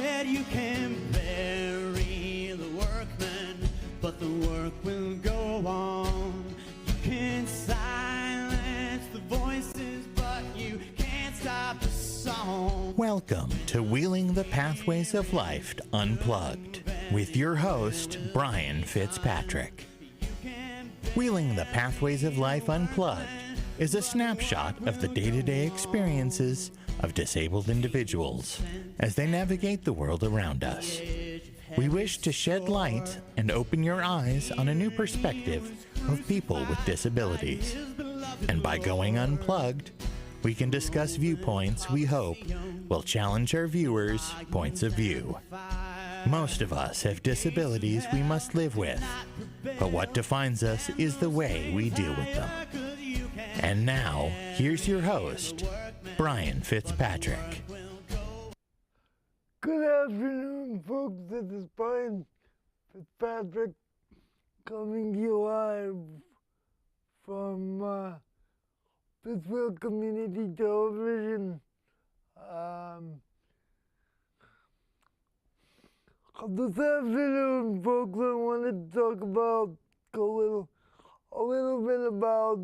said you can bury the workman, but the work will go on. You can silence the voices, but you can't stop the song. Welcome to Wheeling the Pathways of Life Unplugged with your host, Brain Fitzpatrick. Wheeling the Pathways of Life Unplugged is a snapshot of the day-to-day experiences of disabled individuals as they navigate the world around us. We wish to shed light and open your eyes on a new perspective of people with disabilities. And by going unplugged, we can discuss viewpoints we hope will challenge our viewers' points of view. Most of us have disabilities we must live with, but what defines us is the way we deal with them. And now, here's your host, Brain Fitzpatrick. Good afternoon, folks. This is Brain Fitzpatrick coming to you live from Pittsfield Community Television. This afternoon, folks, I wanted to talk about a little bit about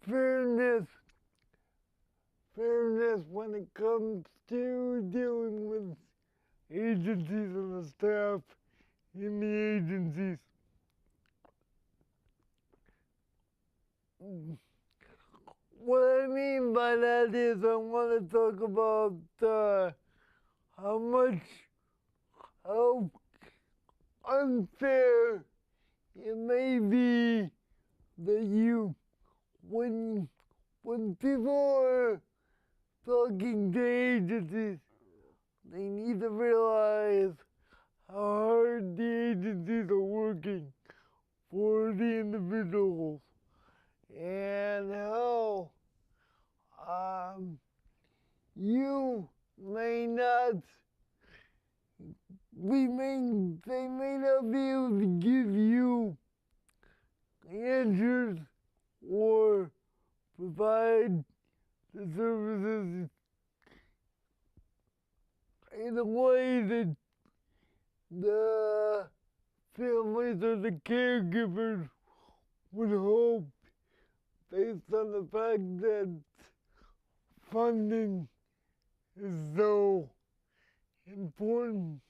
fairness when it comes to dealing with agencies and the staff in the agencies. What I mean by that is I want to talk about how unfair it may be that when people are talking to agencies, they need to realize how hard the agencies are working for the individuals and how they may not be able to give you answers or provide the services in a way that the families or the caregivers would hope, based on the fact that funding is so important.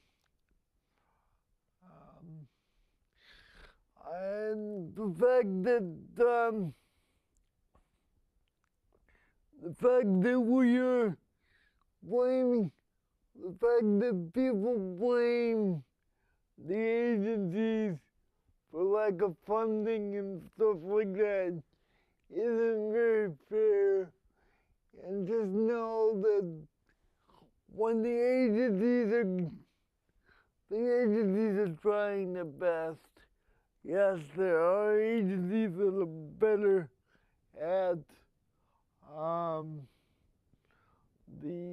And the fact that people blame the agencies for lack of funding and stuff like that isn't very fair. And just know that when the agencies are trying their best. Yes, there are agencies that are better at the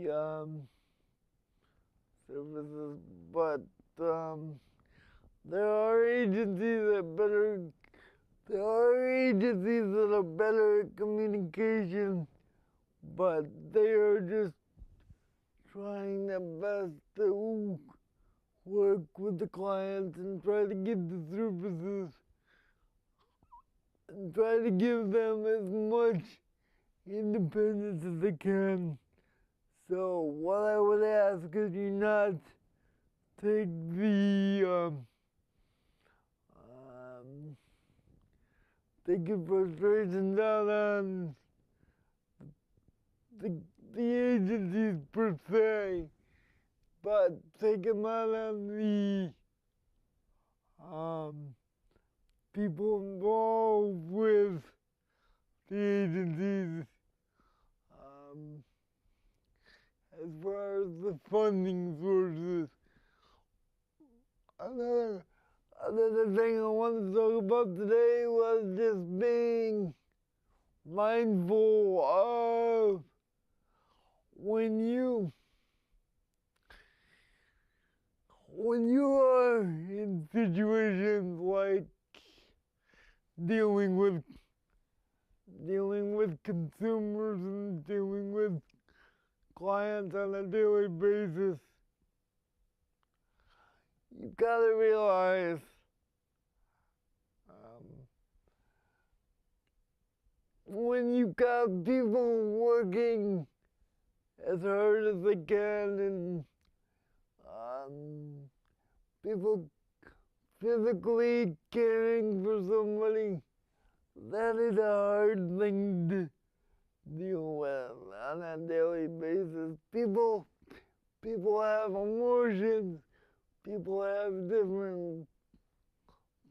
services, but there are agencies that are better at communication, but they are just trying their best to work with the clients and try to get the services and try to give them as much independence as they can. So what I would ask is you not take your frustrations out on the agencies per se, but take them out on the people involved with the agencies as far as the funding sources. Another thing I wanted to talk about today was just being mindful of when you are in situations like dealing with dealing with consumers and dealing with clients on a daily basis, you gotta realize when you got people working as hard as they can and people physically caring for somebody, that is a hard thing to deal with on a daily basis. People have emotions, people have different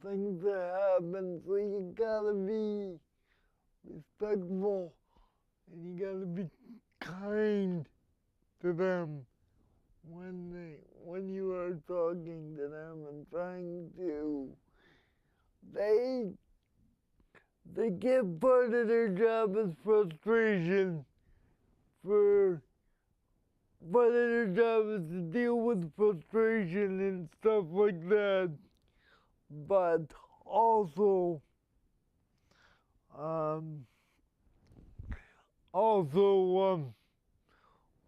things that happen, so you gotta be respectful and you gotta be kind to them when you are talking to them and trying to. They get part of their job as frustration. For part of their job is to deal with frustration and stuff like that. But also,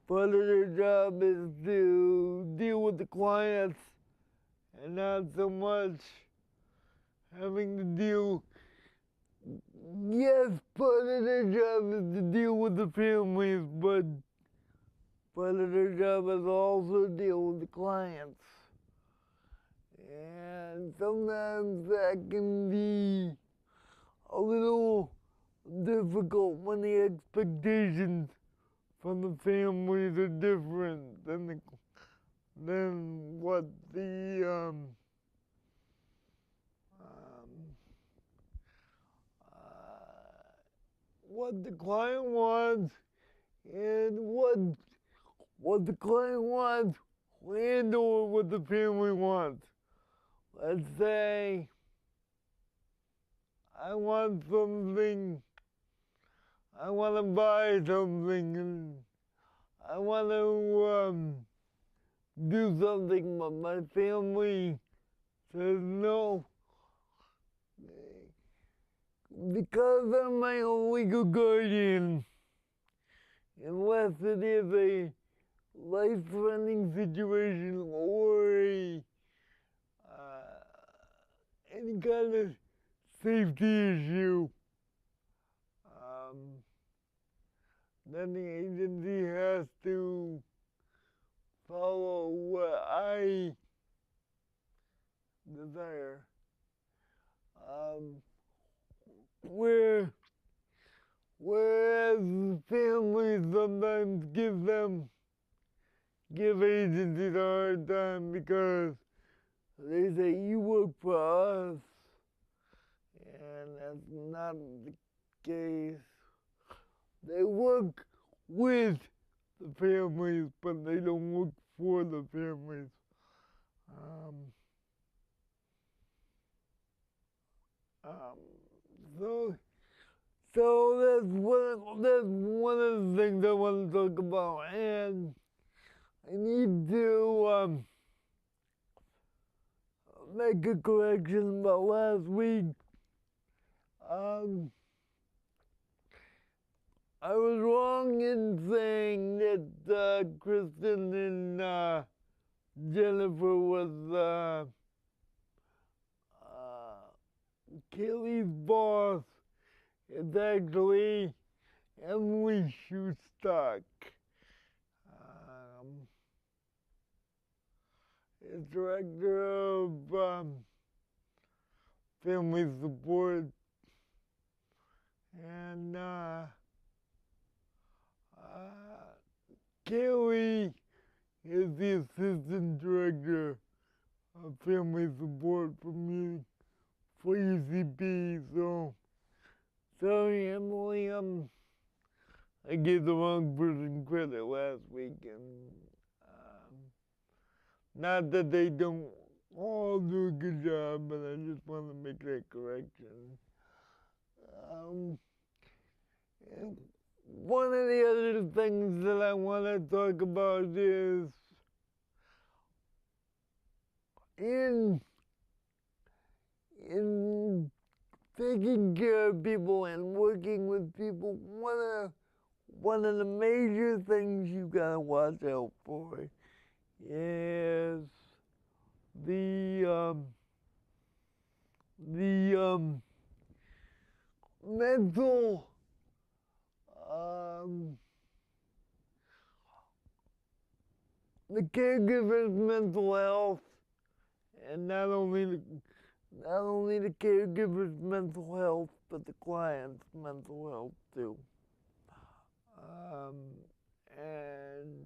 part of their job is to deal with the clients and not so much having to deal. Yes, part of their job is to deal with the families, but part of their job is also deal with the clients. And sometimes that can be a little difficult when the expectations from the families are different than what what the client wants and what the client wants and or what the family wants. Let's say I want something, I want to buy something and I want to do something, but my family says no. Because I'm my own legal guardian, unless it is a life-threatening situation or any kind of safety issue, then the agency has to follow what I desire. Whereas families sometimes give agencies a hard time because they say you work for us, and that's not the case. They work with the families, but they don't work for the families. So that's one of the things I want to talk about, and I need to make a correction about last week. I was wrong in saying that Kristen and Jennifer was Kelly's boss. It's actually Emily Schustock. Is director of family support, and Kelly is the assistant director of family support for UCP. So sorry, Emily, I gave the wrong person credit last week, and not that they don't all do a good job, but I just want to make that correction. And one of the other things that I want to talk about is in taking care of people and working with people, one of the major things you gotta watch out for is the mental the caregiver's mental health, and not only the caregiver's mental health, but the client's mental health too. And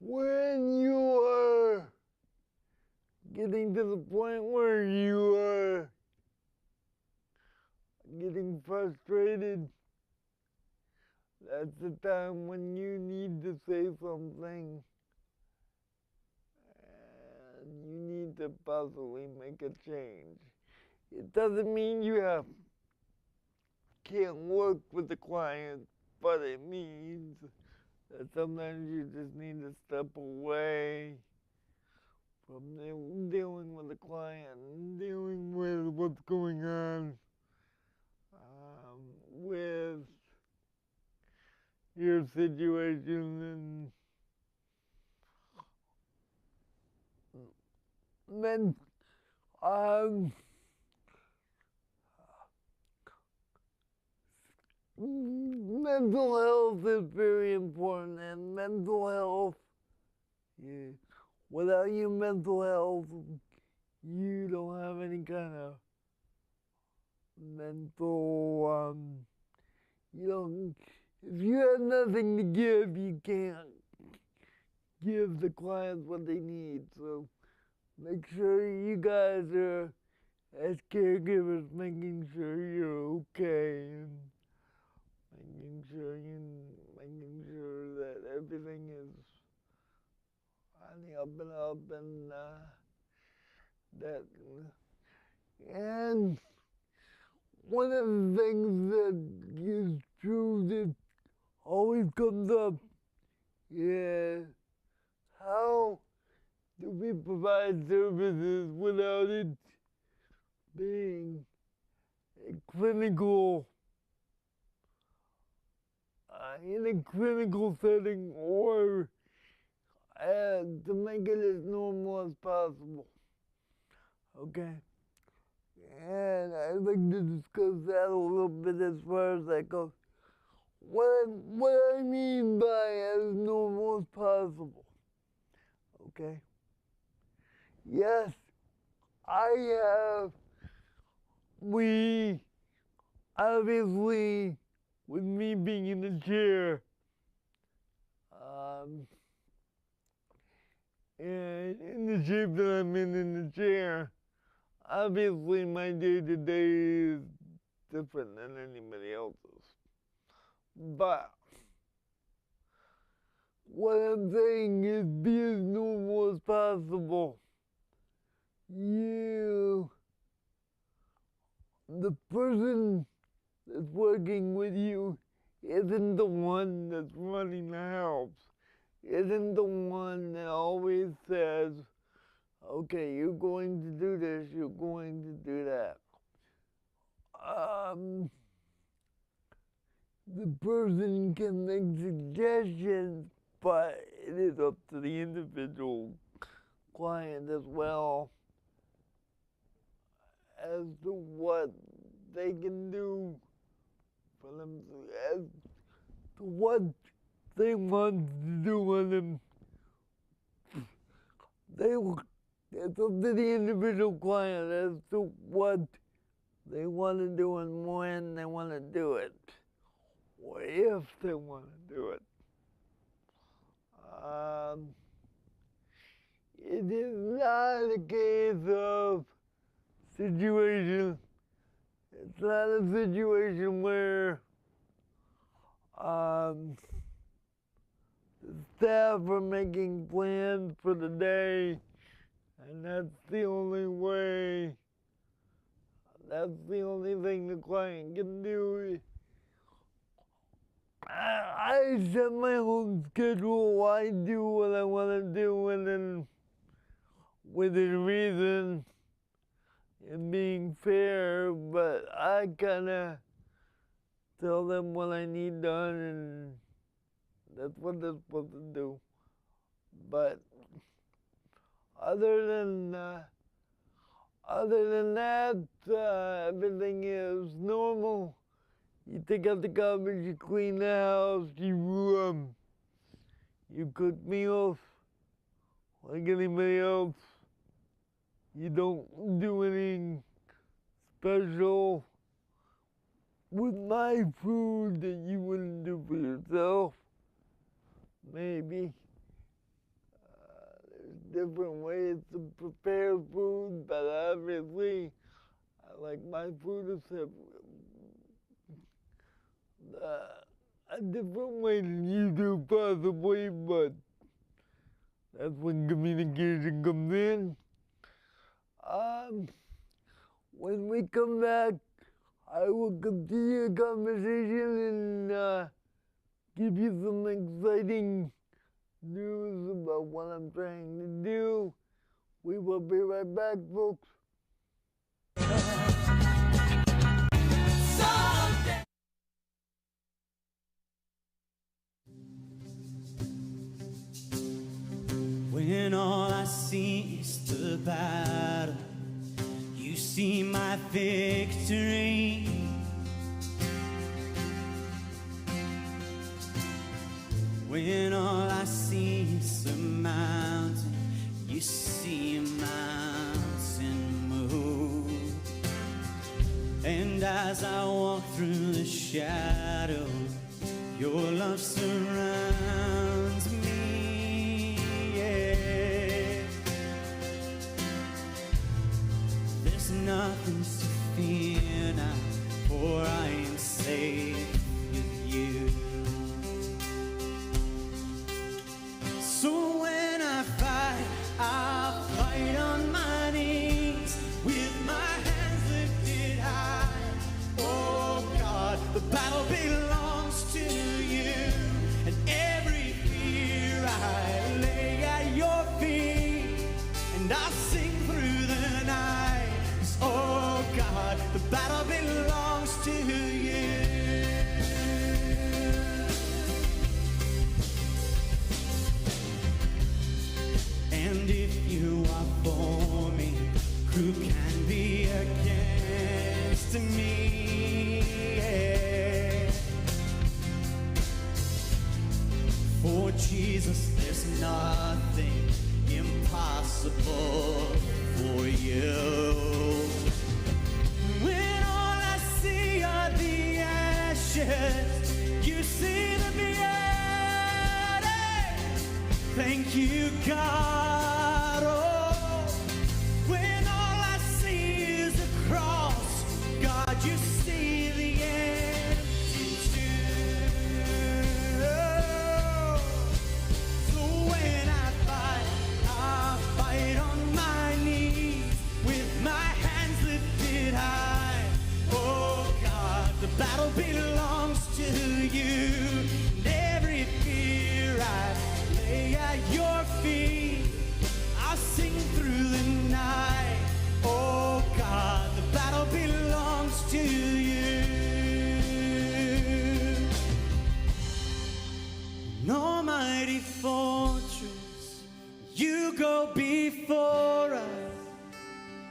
when you are getting to the point where you are getting frustrated, that's the time when you need to say something and you need to possibly make a change. It doesn't mean you can't work with the client, but it means that sometimes you just need to step away from dealing with the client and dealing with what's going on with your situation. And then mental health is very important, and mental health, yeah, without your mental health, you don't have any kind of mental, you don't, if you have nothing to give, you can't give the clients what they need. So make sure you guys are, as caregivers, making sure you're okay and making sure that everything is on the up and up, and that, and one of the things that is true that always comes up is how do we provide services without it being a clinical, in a clinical setting, or to make it as normal as possible. Okay? And I'd like to discuss that a little bit as far as that goes. What I mean by as normal as possible. Okay? Yes, we obviously, with me being in the chair, and in the shape that I'm in the chair, obviously my day-to-day is different than anybody else's. But what I'm saying is be as normal as possible. The person that's working with you isn't the one that's running the house, isn't the one that always says, okay, you're going to do this, you're going to do that. The person can make suggestions, but it is up to the individual client as well as to what they can do for them, as to what they want to do on them. It's up to the individual client as to what they want to do and when they want to do it, or if they want to do it. It is not a case of situation. It's not a situation where the staff are making plans for the day, and that's the only way, that's the only thing the client can do. I set my own schedule, I do what I want to do, and then within reason, and being fair, but I kind of tell them what I need done, and that's what they're supposed to do. But other than that, everything is normal. You take out the garbage, you clean the house, you cook meals like anybody else. You don't do anything special with my food that you wouldn't do for yourself. Maybe. There's different ways to prepare food, but obviously I like my food a different way than you do possibly, but that's when communication comes in. When we come back, I will continue the conversation and give you some exciting news about what I'm trying to do. We will be right back, folks. When all I see is the battle, you see my victory. When all I see is a mountain, you see a mountain move. And as I walk through the shadow, your love surrounds me. Nothing to fear now, for I am safe with you. So when I fight, I'll fight on my knees with my hands lifted high. Oh God, the battle belongs to you, and every fear I lay at your feet, and I'll sing through the night. Oh God, the battle belongs to you. And if you are for me, who can be against me? For Jesus, there's nothing impossible for you. When all I see are the ashes, you see the beauty. Thank you, God. Oh, when all I see is a cross, God, you see the empty tomb. So when I fight on my knees with my hands lifted high. Oh God, the battle belongs to you. And every fear I lay at your feet, I'll sing through the night. Oh God, the battle belongs to you. An almighty fortress, you go before us.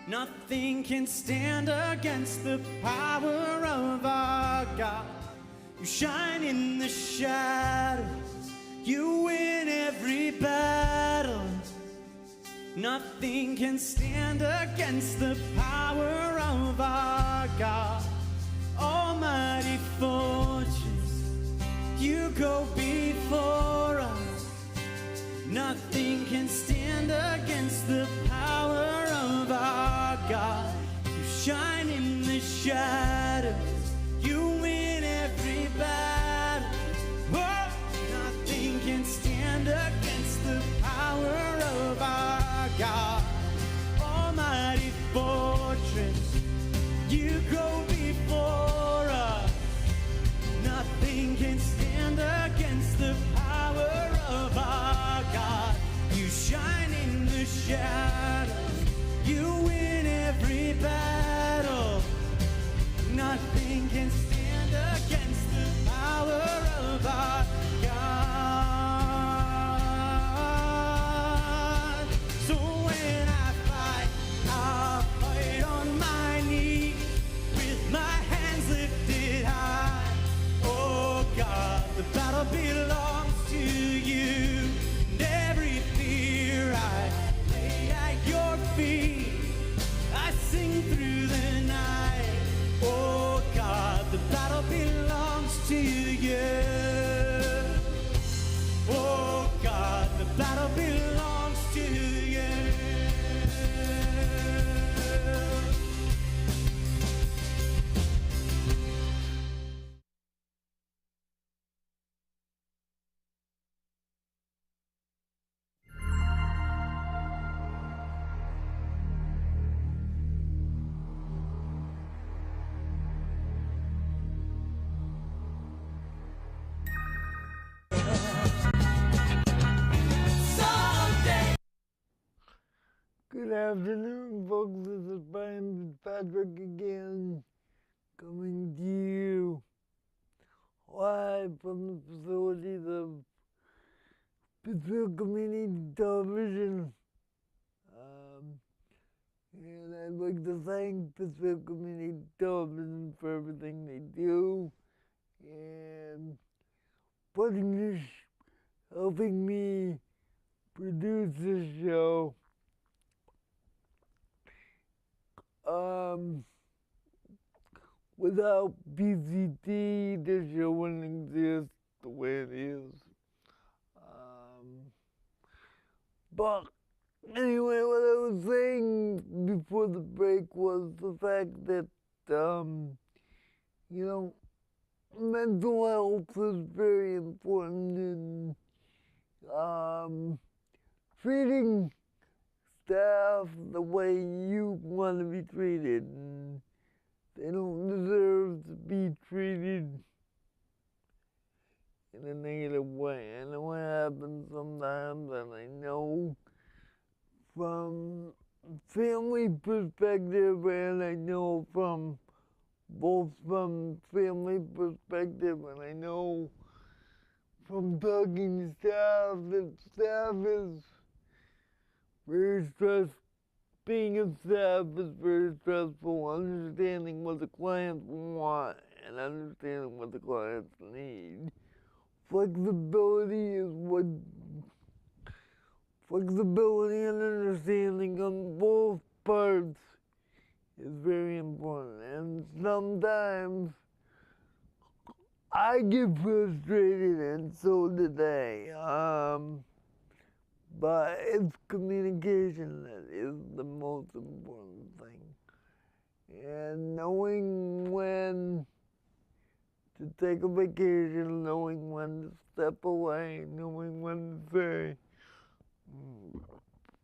Nothing can stand against the power of our God. You shine in the shadows, you win every battle. Nothing can stand against the power of our God. Almighty fortress, you go before us. Nothing can stand against the power of our God. You shine in the shadows, you win every battle. Oh, nothing can stand against the power of our God. Almighty fortress, you go before us. Nothing can stand against the power of our God. You shine in the shadows, you win every battle. can stand against the power of our God. So when I fight, I'll fight on my knees with my hands lifted high. Oh God, the battle belongs to you. And every fear I lay at your feet, I sing through the night. Oh God, the battle belongs to you. Oh God, the battle belongs to you. Someday. Good afternoon, folks. This is Brain Fitzpatrick again, coming to you live from the facilities of Pittsfield Community Television. And I'd like to thank Pittsfield Community Television for everything they do and putting this, helping me produce this show. Without PCT, this show wouldn't exist the way it is. But anyway, what I was saying before the break was the fact that, you know, mental health is very important in treating staff the way you want to be treated. And they don't deserve to be treated in a negative way. I know it happens sometimes, and I know from family perspective, and I know from both from family perspective, and I know from talking to staff that staff is very stressed. Being a staff is very stressful. Understanding what the clients want and understanding what the clients need. Flexibility and understanding on both parts is very important. And sometimes I get frustrated, and so do they. But it's communication that is the most important thing. And knowing when to take a vacation, knowing when to step away, knowing when to say,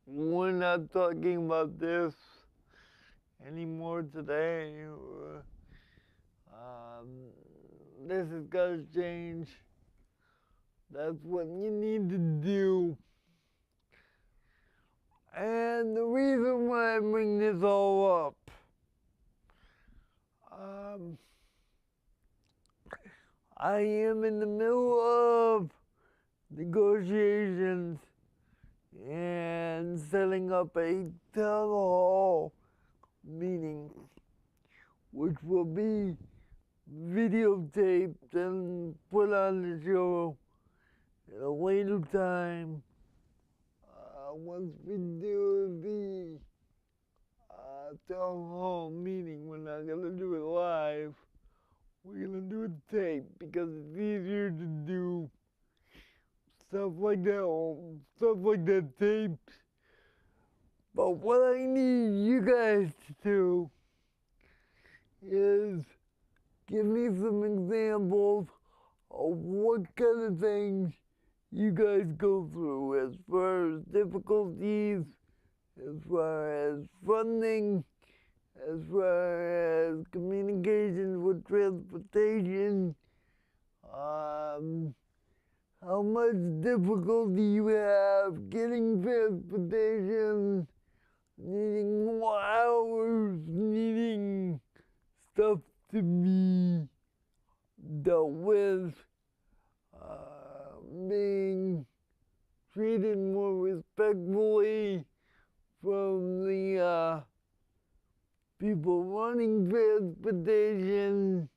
we're not talking about this anymore today. This has got to change. That's what you need to do. And the reason why I bring this all up, I am in the middle of negotiations and setting up a town hall meeting, which will be videotaped and put on the show at a later time. Once we do the town hall meeting, we're not going to do it live. We're going to do it tape because it's easier to do stuff like that taped. But what I need you guys to do is give me some examples of what kind of things you guys go through as far as difficulties, as far as funding, as far as communication with transportation, how much difficulty you have getting transportation, needing more hours, needing stuff to be dealt with, being treated more respectfully from the people running transportation.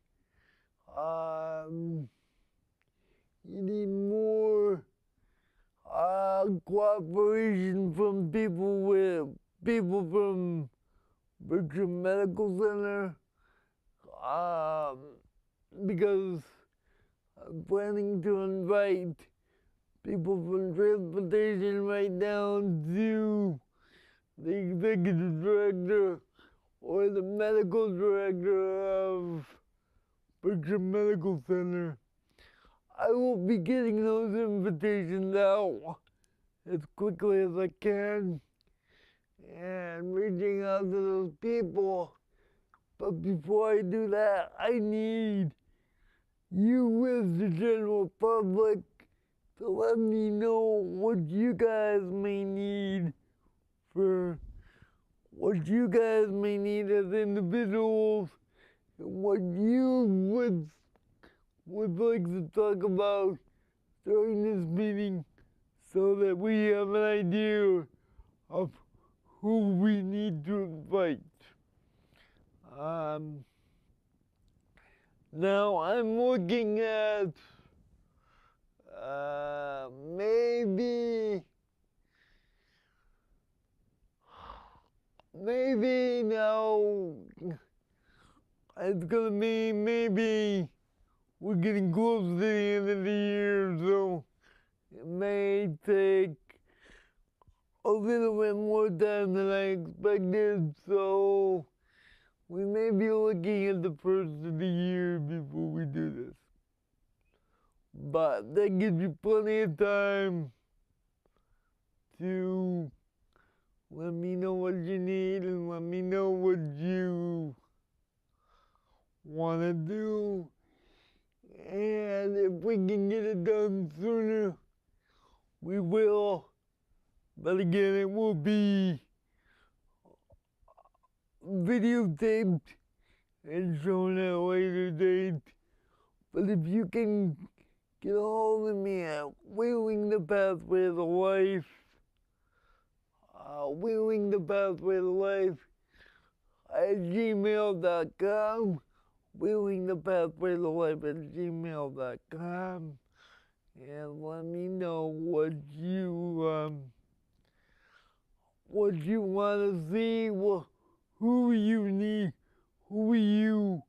You need more cooperation from people from Berkshire Medical Center, because I'm planning to invite people from transportation right down to the executive director or the medical director of Berkshire Medical Center. I will be getting those invitations out as quickly as I can and reaching out to those people. But before I do that, I need you as the general public to let me know what you guys may need as individuals, and what you would like to talk about during this meeting, so that we have an idea of who we need to invite. Now I'm looking at maybe now it's gonna be maybe we're getting close to the end of the year, so it may take a little bit more time than I expected, so we may be looking at the first of the year before we do this. But that gives you plenty of time to let me know what you need and let me know what you want to do. And if we can get it done sooner, we will. But again, it will be videotaped and shown at a later date. But if you can get a hold of me at Wheeling the Pathway to Life, Wheeling the Pathway to Life at gmail.com, Wheeling the Pathway to Life at gmail.com, and let me know what you want to see, who you need, who you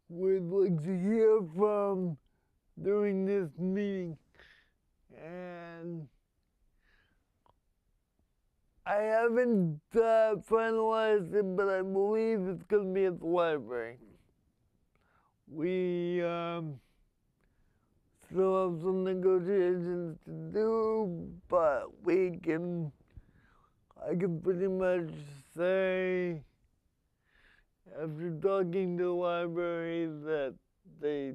would like to hear from during this meeting. And I haven't finalized it, but I believe it's going to be at the library. We still have some negotiations to do, but I can pretty much say, after talking to the library, that they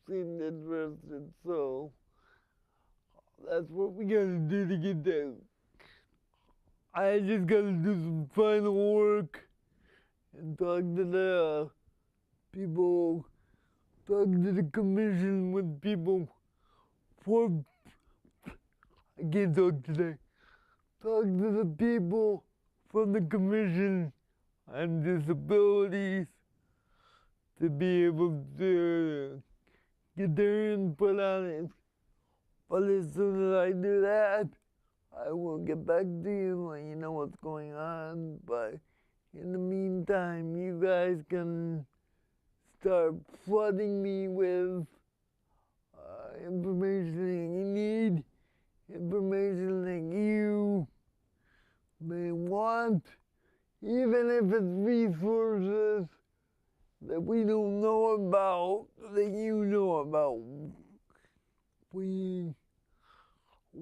seemed interested, so that's what we gotta do to get there. I just gotta do some final work and talk to the people, talk to the commission with people I can't talk today. Talk to the people from the commission on disabilities to be able to get their input on it. But as soon as I do that, I will get back to you and let you know what's going on. But in the meantime, you guys can start flooding me with information that you need, information that you may want, even if it's resources that we don't know about, that you know about. We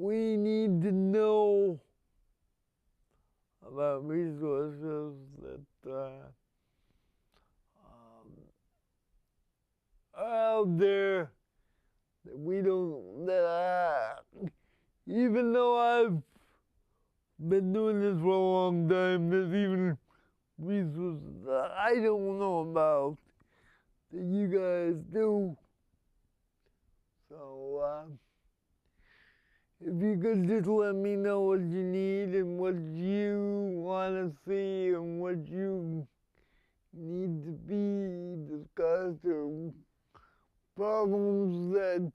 need to know about resources that are out there that we don't, even though I've been doing this for a long time, there's even resources that I don't know about that you guys do. So, if you could just let me know what you need and what you want to see and what you need to be discussed or problems that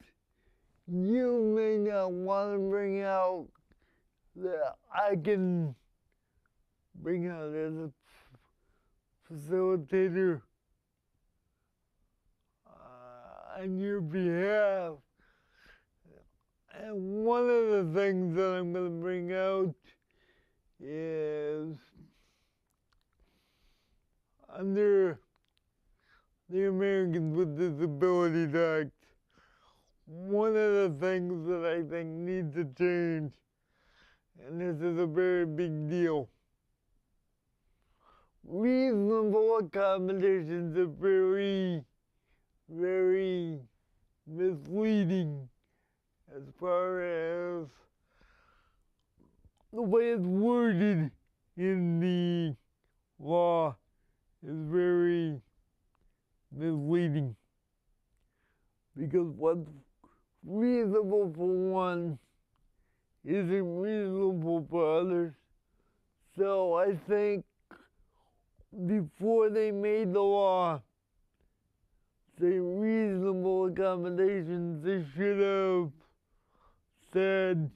you may not want to bring out that I can bring out as a facilitator on your behalf. And one of the things that I'm going to bring out is under the Americans with Disabilities Act, one of the things that I think needs to change, and this is a very big deal, reasonable accommodations are very, very misleading as far as the way it's worded in the law is very misleading. Because what's reasonable for one isn't reasonable for others. So I think before they made the law, say reasonable accommodations, they should have said,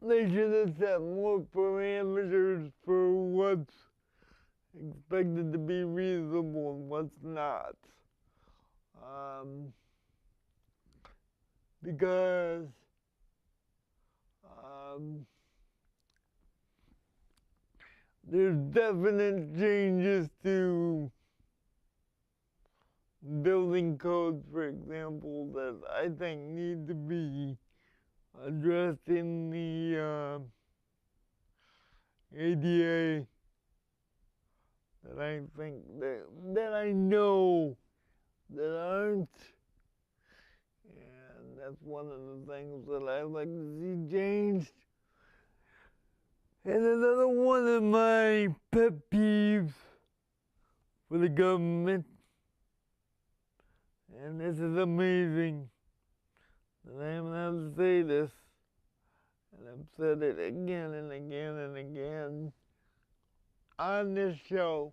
they should have set more parameters for what's expected to be reasonable and what's not. Because there's definite changes to building codes, for example, that I think need to be addressed in the ADA that I think that I know that aren't, and that's one of the things that I like to see changed. And another one of my pet peeves for the government, and this is amazing that I'm going to have to say this, and I've said it again and again and again on this show,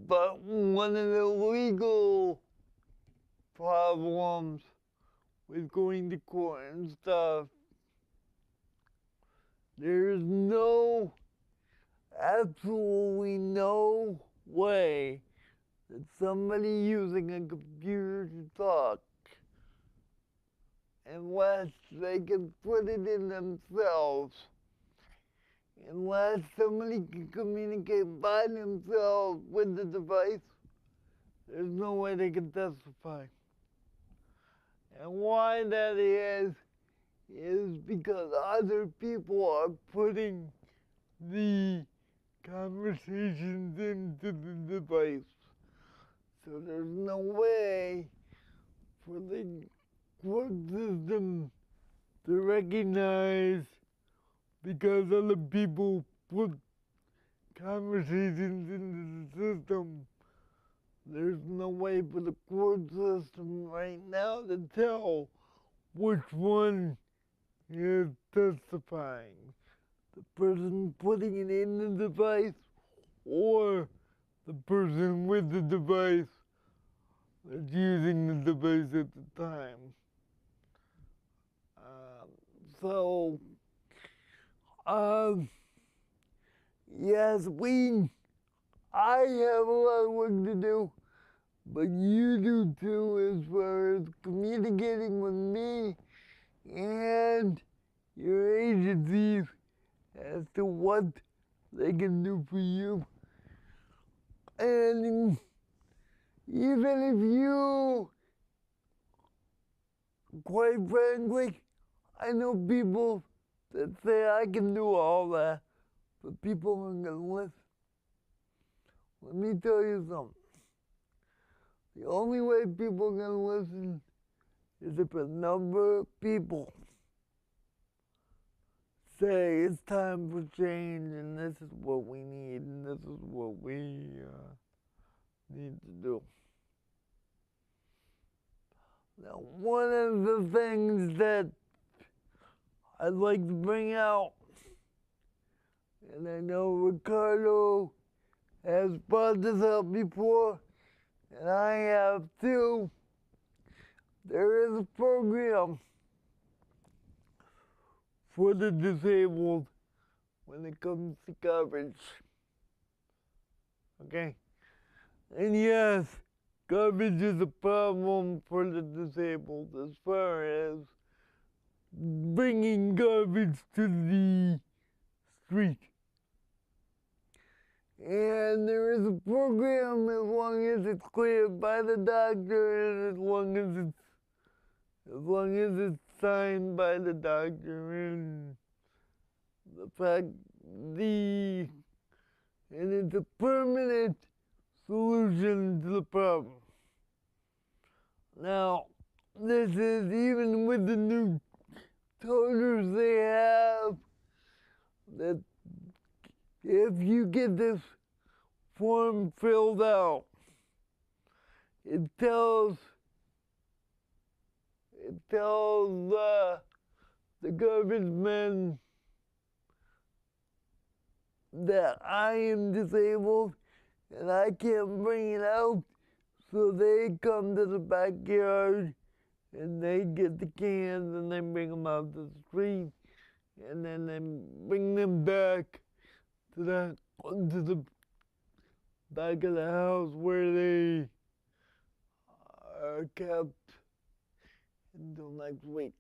but one of the legal problems with going to court and stuff, there's absolutely no way that somebody using a computer to talk, unless they can put it in themselves, unless somebody can communicate by themselves with the device, there's no way they can testify. And why that is because other people are putting the conversations into the device. So there's no way for the court system to recognize because other people put conversations into the system. There's no way for the court system right now to tell which one is testifying. The person putting it in the device or the person with the device that's using the device at the time. Yes, I have a lot of work to do, but you do too as far as communicating with me and your agencies as to what they can do for you. And even if you, quite frankly, I know people that say I can do all that, but people aren't going to listen. Let me tell you something. The only way people are going to listen is if a number of people say it's time for change, and this is what we need, and this is what we need to do. Now, one of the things that I'd like to bring out, and I know Ricardo has brought this up before, and I have too, there is a program for the disabled when it comes to coverage. Okay? And yes, garbage is a problem for the disabled as far as bringing garbage to the street. And there is a program as long as it's cleared by the doctor and as long as it's signed by the doctor, and the fact and it's a permanent solution to the problem. Now, this is even with the new toters they have, that if you get this form filled out, it tells the garbage men that I am disabled and I can't bring it out, so they come to the backyard and they get the cans and they bring them out to the street, and then they bring them back to the back of the house where they are kept until next week.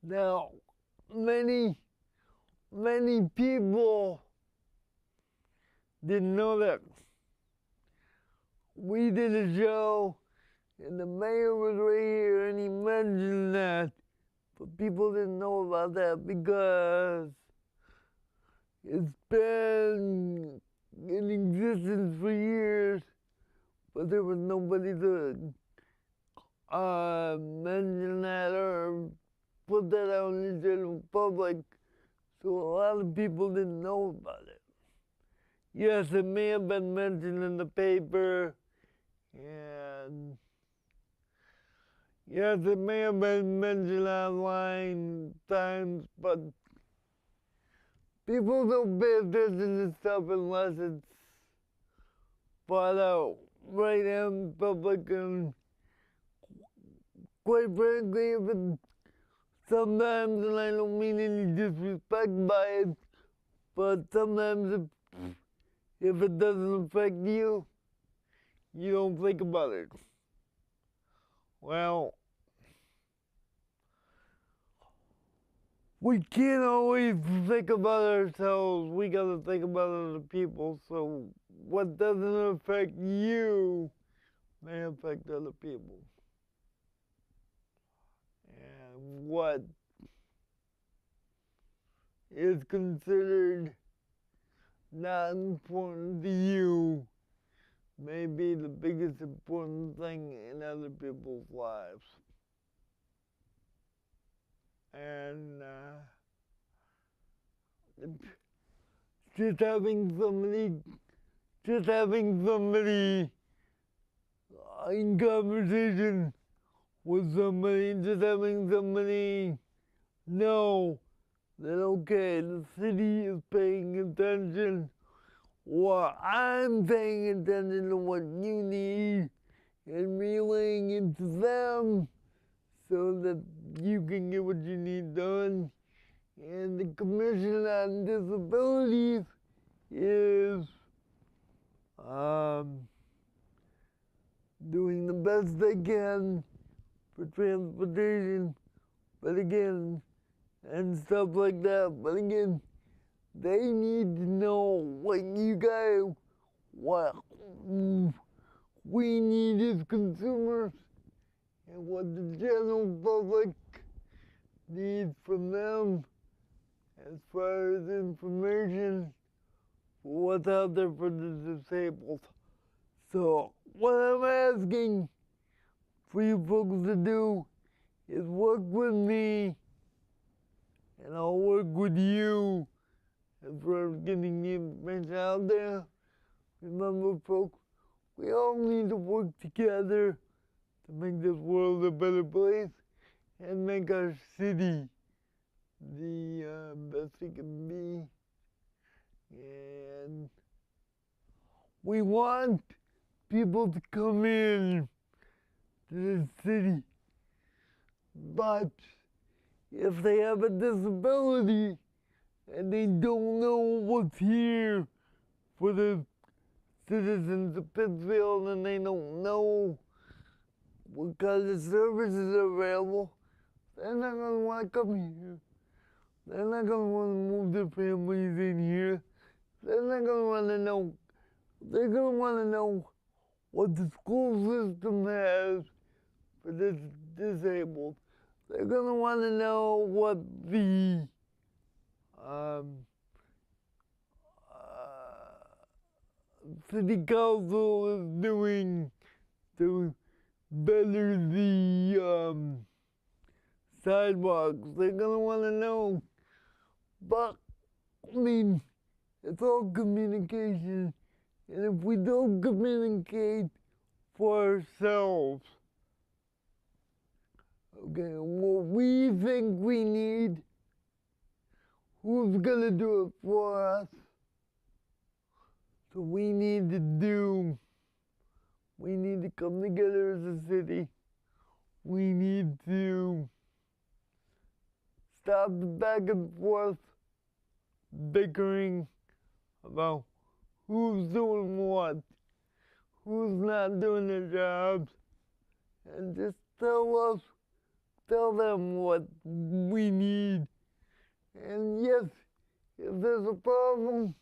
Now, many people didn't know that. We did a show and the mayor was right here and he mentioned that, but people didn't know about that because it's been in existence for years, but there was nobody to mention that or put that out in the general public, so a lot of people didn't know about it. Yes, it may have been mentioned in the paper, and yes, it may have been mentioned online times, but people don't pay attention to stuff unless it's brought out right in public, and quite frankly, if it sometimes, and I don't mean any disrespect by it, but sometimes if it doesn't affect you, you don't think about it. Well, we can't always think about ourselves. We gotta think about other people. So what doesn't affect you may affect other people. And what is considered not important to you may be the biggest important thing in other people's lives. And just having somebody in conversation with somebody, just having somebody know that, okay, the city is paying attention, or I'm paying attention to what you need, and relaying it to them so that you can get what you need done. And the Commission on Disabilities is doing the best they can for transportation, but again, and stuff like that. But again, they need to know what we need as consumers and what the general public needs from them as far as information for what's out there for the disabled. So what I'm asking for you folks to do is work with me and I'll work with you as far as getting the information out there. Remember, folks, we all need to work together to make this world a better place and make our city the best it can be. And we want people to come in to the city, but if they have a disability and they don't know what's here for the citizens of Pittsfield and they don't know what kind of services are available, they're not going to want to come here. They're not going to want to move their families in here. They're not going to want to know. They're going to want to know what the school system has for the disabled. They're going to want to know what the city council is doing to better the sidewalks. They're going to want to know. But, I mean, it's all communication. And if we don't communicate for ourselves, okay, what we think we need, who's going to do it for us? So we need to come together as a city. We need to stop the back and forth bickering about who's doing what, who's not doing their jobs, and just tell them what we need. And yes, if there's a problem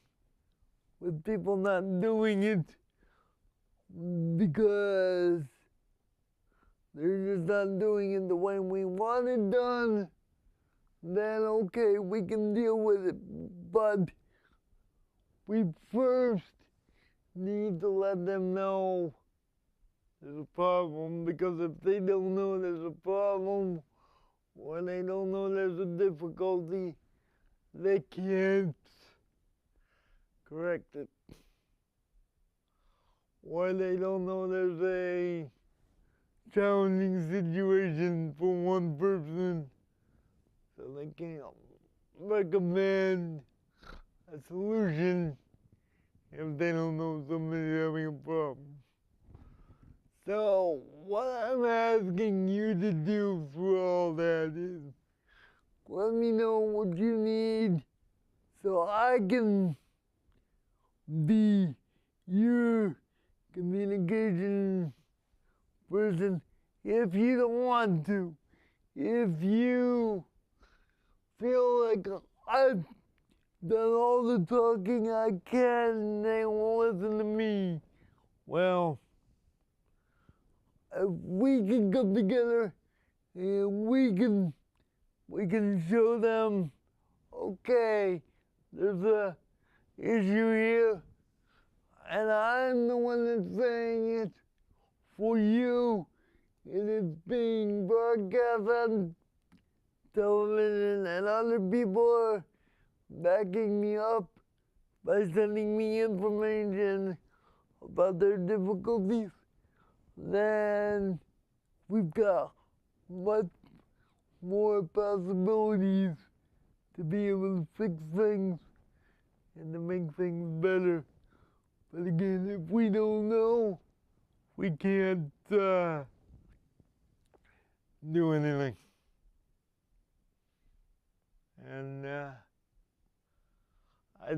with people not doing it because they're just not doing it the way we want it done, then okay, we can deal with it. But we first need to let them know there's a problem, because if they don't know there's a problem, or they don't know there's a difficulty, they can't correct it. Or they don't know there's a challenging situation for one person, so they can't recommend a solution if they don't know somebody's having a problem. So what I'm asking you to do through all that is let me know what you need so I can be your communication person if you don't want to. If you feel like I've done all the talking I can and they won't listen to me, well, if we can come together and we can show them, okay, there's a issue here, and I'm the one that's saying it for you, and it's being broadcast on television, and other people are backing me up by sending me information about their difficulties, then we've got much more possibilities to be able to fix things and to make things better. But again, if we don't know, we can't do anything. And I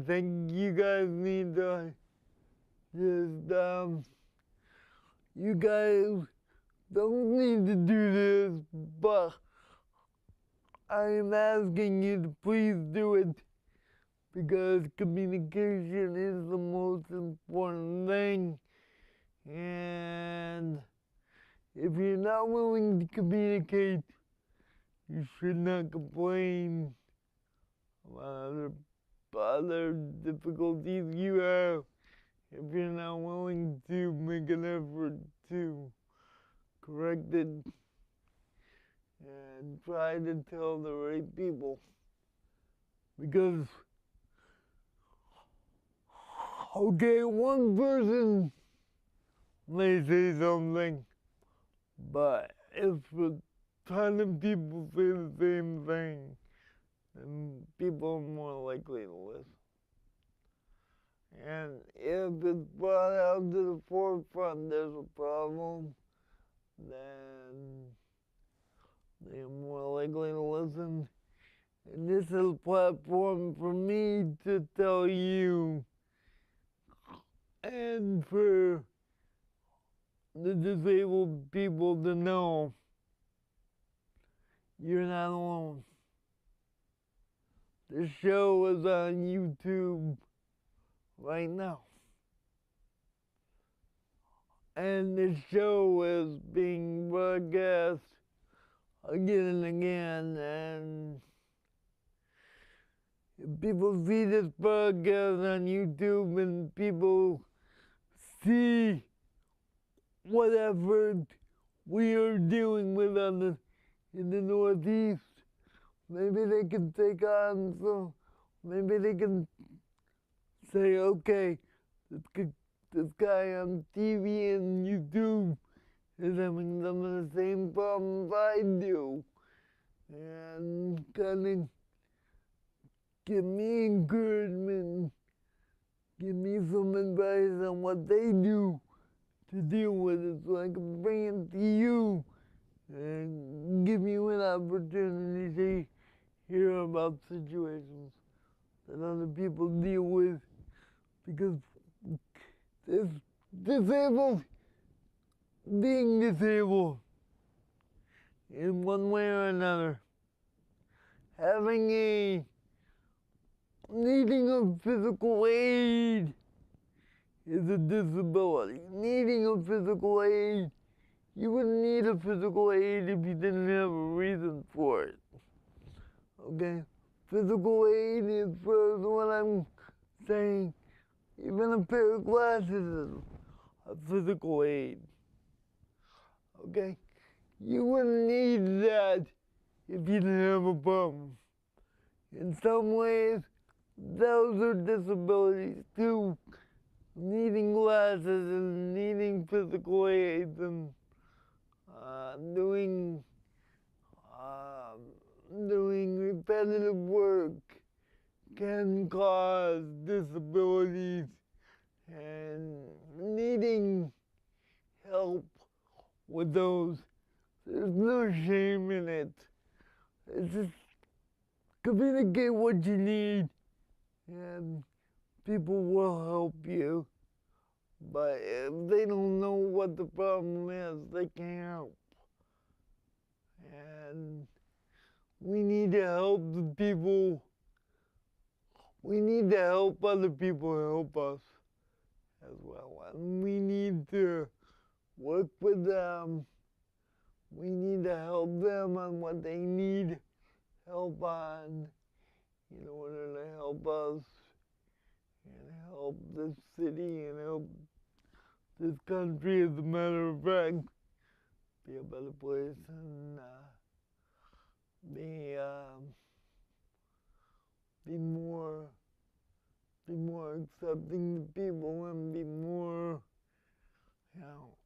think you guys need to just, you guys don't need to do this, but I'm asking you to please do it, because communication is the most important thing. And if you're not willing to communicate, you should not complain about other difficulties you have. If you're not willing to make an effort to correct it and try to tell the right people. Because, okay, one person may say something, but if a ton of people say the same thing, then people are more likely to listen. And if it's brought out to the forefront there's a problem, then they're more likely to listen. And this is a platform for me to tell you and for the disabled people to know you're not alone. The show is on YouTube right now. And the show is being broadcast again and again. And if people see this broadcast on YouTube and people see what effort we are dealing with in the Northeast, maybe they can take on some, maybe they can say, okay, this guy on TV and YouTube is having some of the same problems I do. And kind of give me encouragement, give me some advice on what they do to deal with it so I can bring it to you and give you an opportunity to hear about situations that other people deal with, because this disabled, being disabled in one way or another, having a needing of physical aid is a disability. Needing of physical aid, you wouldn't need a physical aid if you didn't have a reason for it. Okay? Physical aid is for what I'm saying. Even a pair of glasses is a physical aid. Okay? You wouldn't need that if you didn't have a problem. In some ways, those are disabilities too. Needing glasses and needing physical aids and doing repetitive work can cause disabilities, and needing help with those, there's no shame in it. It's just communicate what you need and people will help you. But if they don't know what the problem is, they can't help. And we need to help the people. We need to help other people help us as well. And we need to work with them. We need to help them on what they need help on in order to help us and help this city and help this country, as a matter of fact, be a better place and be more accepting to people and be more, you know,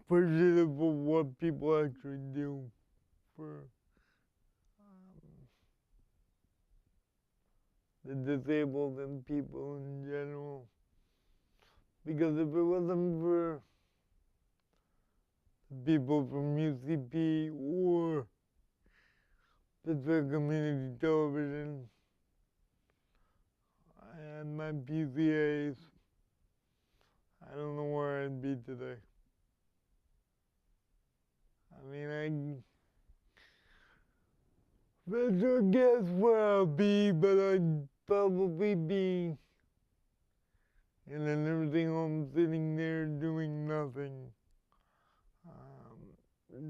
appreciative of what people actually do for the disabled and people in general. Because if it wasn't for people from UCP or Pittsburgh Community Television and my PCAs, I don't know where I'd be today. I mean, I venture guess where I'll be, but I'd probably be in a nursing home sitting there doing nothing.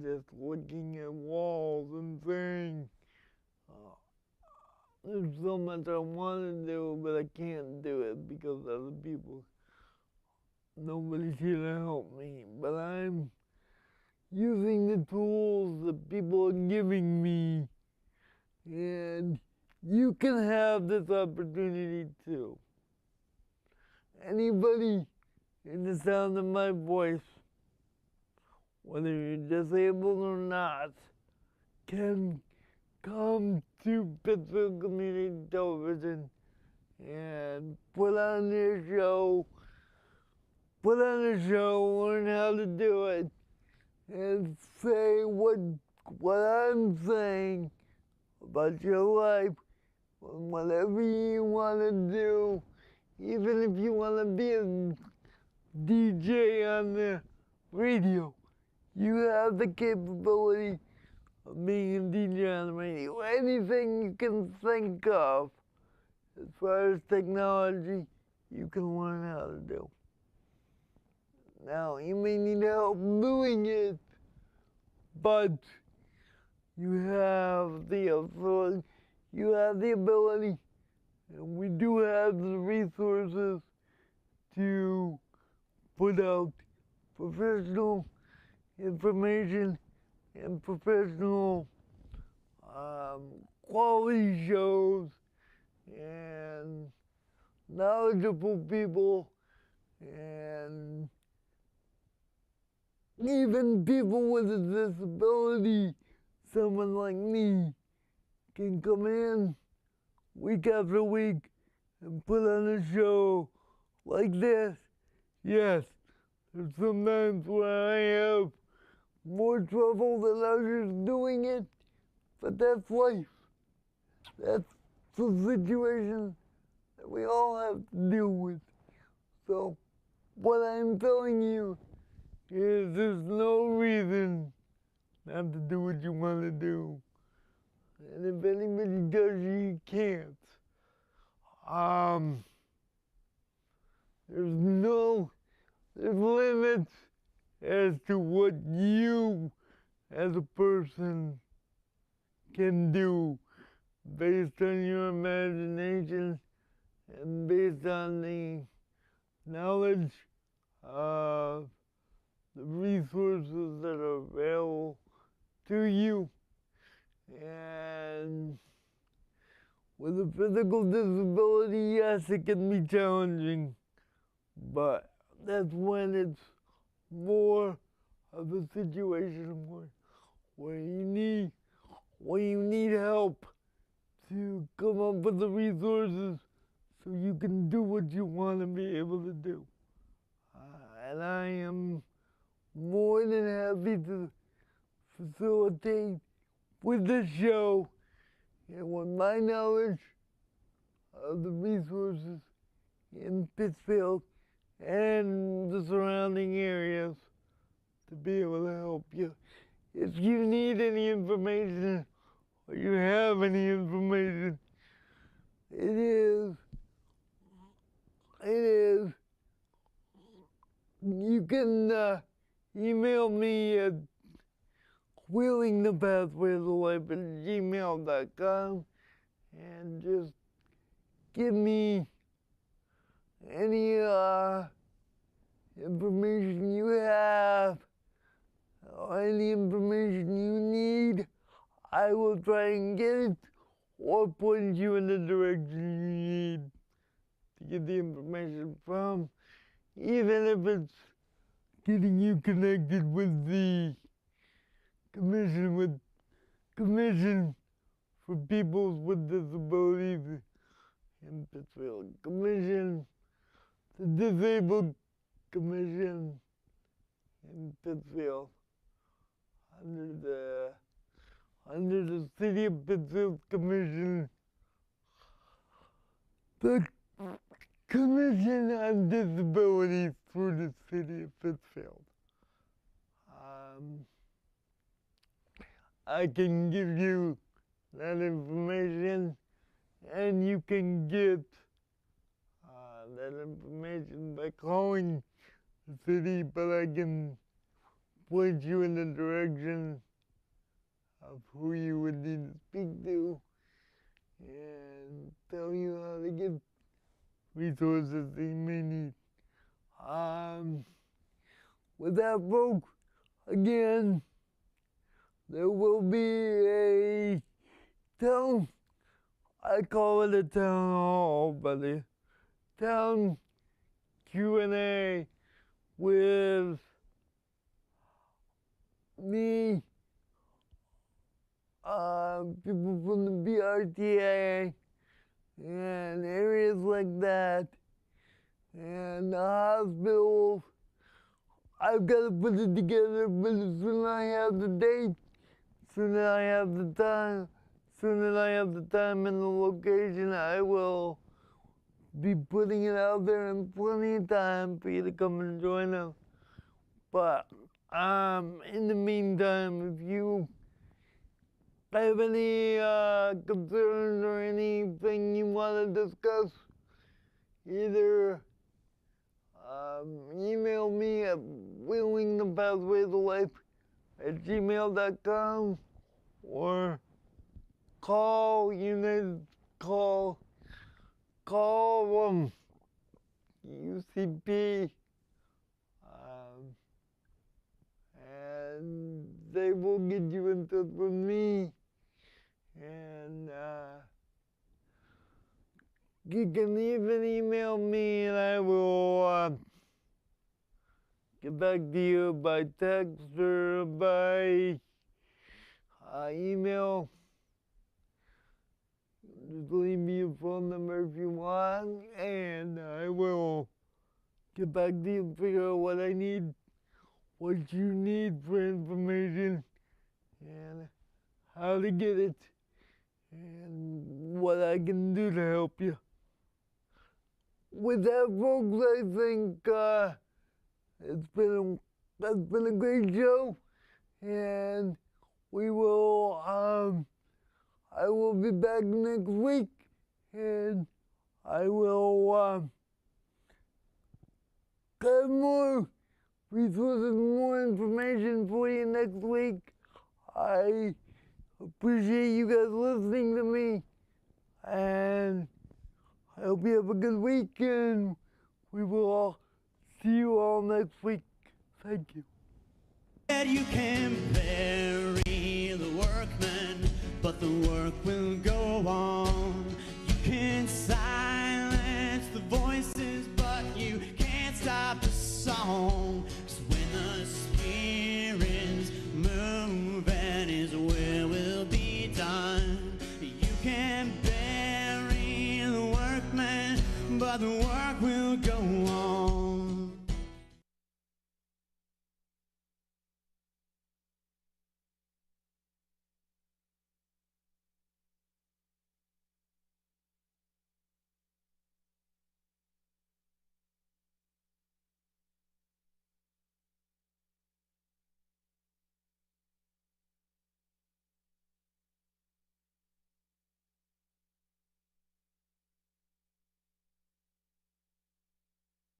Just looking at walls and saying, there's so much I want to do, but I can't do it because other people, nobody's here to help me. But I'm using the tools that people are giving me And you can have this opportunity too. Anybody in the sound of my voice, whether you're disabled or not, can come to Pittsfield Community Television and put on a show, learn how to do it, and say what I'm saying about your life, whatever you want to do, even if you want to be a DJ on the radio, you have the capability of being a DJ on the radio. Anything you can think of as far as technology, you can learn how to do. Now, you may need help doing it, but you have the authority, you have the ability, and we do have the resources to put out professional information and professional quality shows and knowledgeable people and even people with a disability, someone like me, can come in week after week and put on a show like this. Yes, there's sometimes where I have more trouble than others doing it, but that's life. That's the situation that we all have to deal with. So, what I'm telling you is there's no reason not to do what you want to do. And if anybody does, you can't. There's limits as to what you as a person can do based on your imagination and based on the knowledge of the resources that are available to you. And with a physical disability, yes, it can be challenging, but that's when it's more of a situation where you need help to come up with the resources so you can do what you want to be able to do. And I am more than happy to facilitate with the show and with my knowledge of the resources in Pittsfield and the surrounding areas to be able to help you. If you need any information or you have any information, it is, you can email me at wheelingthepathwaysoflife@gmail.com and just give me any information you have or any information you need. I will try and get it or point you in the direction you need to get the information from, even if it's getting you connected with the Commission for People with Disabilities in Pittsfield. The Disabled Commission in Pittsfield, under the City of Pittsfield Commission, the Commission on Disabilities through the City of Pittsfield. I can give you that information, and you can get that information by calling the city, but I can point you in the direction of who you would need to speak to and tell you how to get resources that you may need. With that, folks, again, there will be a town, I call it a town hall, but a town Q&A with me, people from the BRTA, and areas like that, and the hospitals. I've got to put it together, but as soon as I have the date, as soon as I have the time, as soon as I have the time and the location, I will be putting it out there in plenty of time for you to come and join us. But in the meantime, if you have any concerns or anything you want to discuss, either email me at wheelingthepathwaysoflife@gmail.com or call UCP, and they will get you in touch with me, and you can even email me and I will get back to you by text or by email. Just leave me your phone number if you want, and I will get back to you and figure out what I need, what you need for information, and how to get it, and what I can do to help you. With that, folks, I think that's been a great show, and we will I will be back next week, and I will have more resources, more information for you next week. I appreciate you guys listening to me, and I hope you have a good week, and we will all see you all next week. Thank you. You can bury the workman, but the work will go on. You can silence the voices, but you can't stop the song.